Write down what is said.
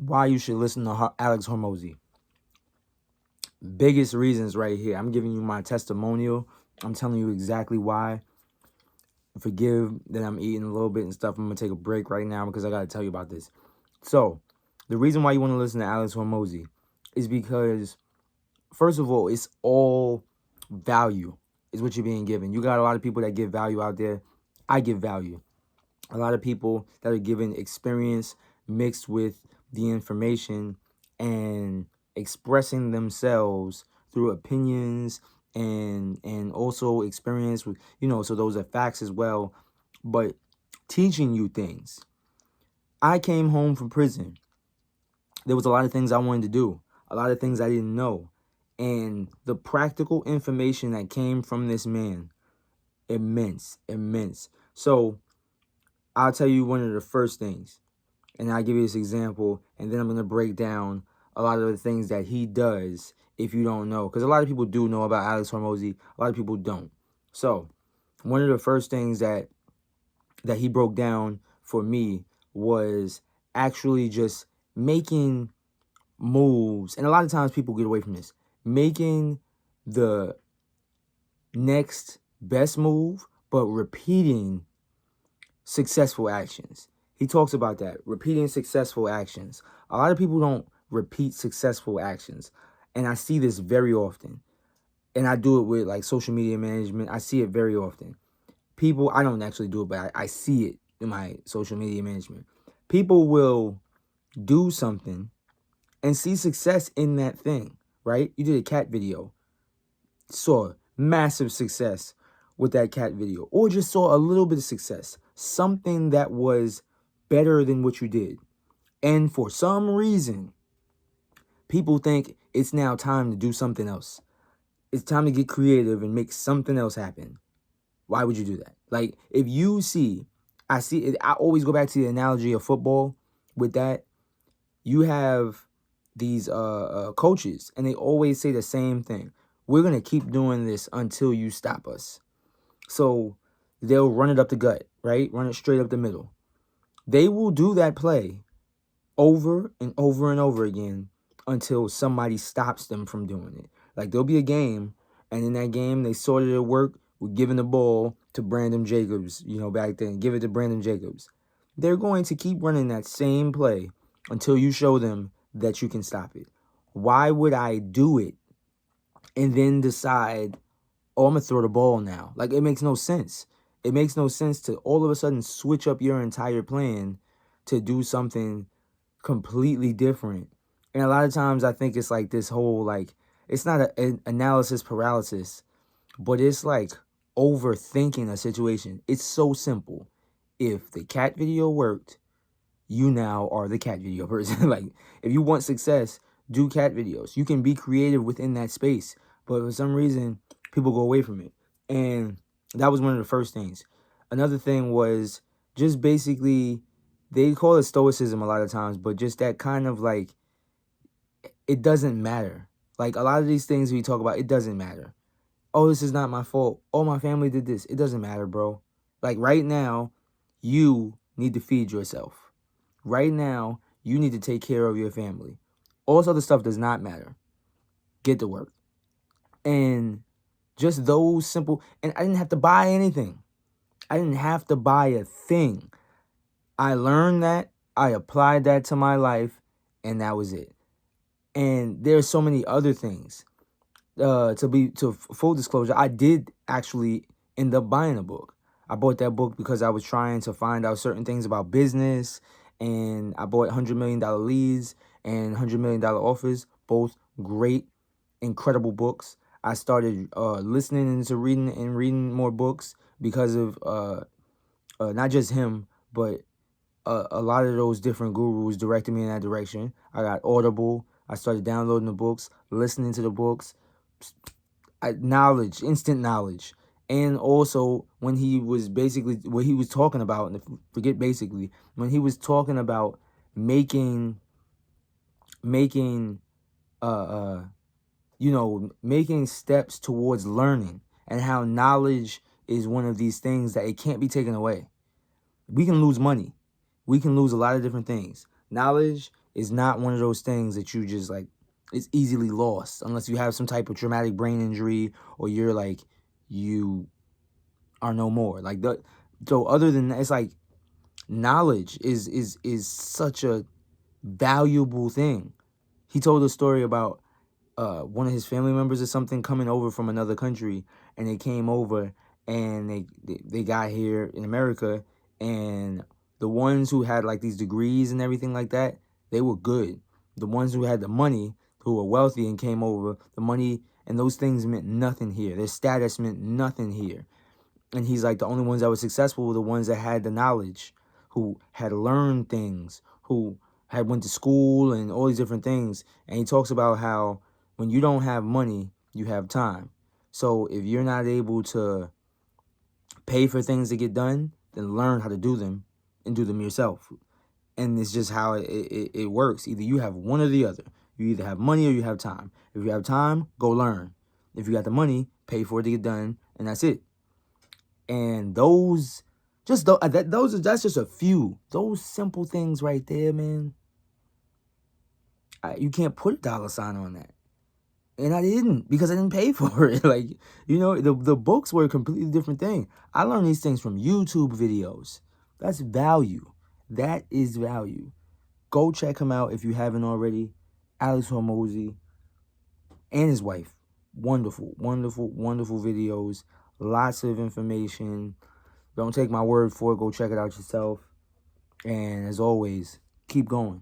Why you should listen to Alex Hormozi. Biggest reasons right here. I'm giving you my testimonial. I'm telling you exactly why. Forgive that I'm eating a little bit and stuff. I'm going to take a break right now because I got to tell you about this. So, the reason why you want to listen to Alex Hormozi is because, first of all, it's all value is what you're being given. You got a lot of people that give value out there. I give value. A lot of people that are given experience mixed with the information and expressing themselves through opinions and also experience with, so those are facts as well, but teaching you things. I came home from prison. There was a lot of things I wanted to do, a lot of things I didn't know, and the practical information that came from this man, immense. So I'll tell you one of the first things, and I'll give you this example, and then I'm going to break down a lot of the things that he does if you don't know. Because a lot of people do know about Alex Hormozi, a lot of people don't. So one of the first things that he broke down for me was actually just making moves. And a lot of times people get away from this. Making the next best move, but repeating successful actions. He talks about that, repeating successful actions. A lot of people don't repeat successful actions. And I see this very often. And I do it with like social media management. I see it very often. People, I don't actually do it, but I see it in my social media management. People will do something and see success in that thing, right? You did a cat video, saw massive success with that cat video, or just saw a little bit of success, something that was better than what you did. And for some reason, people think it's now time to do something else. It's time to get creative and make something else happen. Why would you do that? Like, if you see, I always go back to the analogy of football with that. You have these coaches, and they always say the same thing. We're going to keep doing this until you stop us. So they'll run it up the gut, right? Run it straight up the middle. They will do that play over and over and over again until somebody stops them from doing it. Like, there'll be a game, and in that game, they sorted it work with giving the ball to Brandon Jacobs, back then. Give it to Brandon Jacobs. They're going to keep running that same play until you show them that you can stop it. Why would I do it and then decide, oh, I'm going to throw the ball now? Like, it makes no sense. It makes no sense to all of a sudden switch up your entire plan to do something completely different. And a lot of times I think it's like this whole, like, it's not an analysis paralysis, but it's like overthinking a situation. It's so simple. If the cat video worked, you now are the cat video person. Like, if you want success, do cat videos. You can be creative within that space. But for some reason, people go away from it. And that was one of the first things. Another thing was just basically, they call it stoicism a lot of times, but just that kind of like, it doesn't matter. Like, a lot of these things we talk about, it doesn't matter. Oh, this is not my fault. Oh, my family did this. It doesn't matter, bro. Like, right now, you need to feed yourself. Right now, you need to take care of your family. All this other stuff does not matter. Get to work. And just those simple, and I didn't have to buy anything. I didn't have to buy a thing. I learned that, I applied that to my life, and that was it. And there's so many other things. To full disclosure, I did actually end up buying a book. I bought that book because I was trying to find out certain things about business, and I bought $100 million Leads and $100 million Offers, both great, incredible books. I started listening into reading more books because of not just him, but a lot of those different gurus directed me in that direction. I got Audible. I started downloading the books, listening to the books. Knowledge, instant knowledge. And also, when he was basically, what he was talking about, and forget basically, when he was talking about making steps towards learning, and how knowledge is one of these things that it can't be taken away. We can lose money. We can lose a lot of different things. Knowledge is not one of those things that you just like, it's easily lost unless you have some type of traumatic brain injury or you're like, you are no more. Like, so other than that, it's like knowledge is such a valuable thing. He told a story about one of his family members or something coming over from another country, and they came over and they got here in America, and the ones who had like these degrees and everything like that, they were good. The ones who had the money, who were wealthy and came over, the money and those things meant nothing here. Their status meant nothing here. And he's like, the only ones that were successful were the ones that had the knowledge, who had learned things, who had went to school and all these different things. And he talks about how when you don't have money, you have time. So if you're not able to pay for things to get done, then learn how to do them and do them yourself. And it's just how it works. Either you have one or the other. You either have money or you have time. If you have time, go learn. If you got the money, pay for it to get done, and that's it. And those, that's just a few. Those simple things right there, man. You can't put a dollar sign on that. And I didn't, because I didn't pay for it. Like, you know, the books were a completely different thing. I learned these things from YouTube videos. That's value. That is value. Go check him out if you haven't already. Alex Hormozi and his wife. Wonderful, wonderful, wonderful videos. Lots of information. Don't take my word for it. Go check it out yourself. And as always, keep going.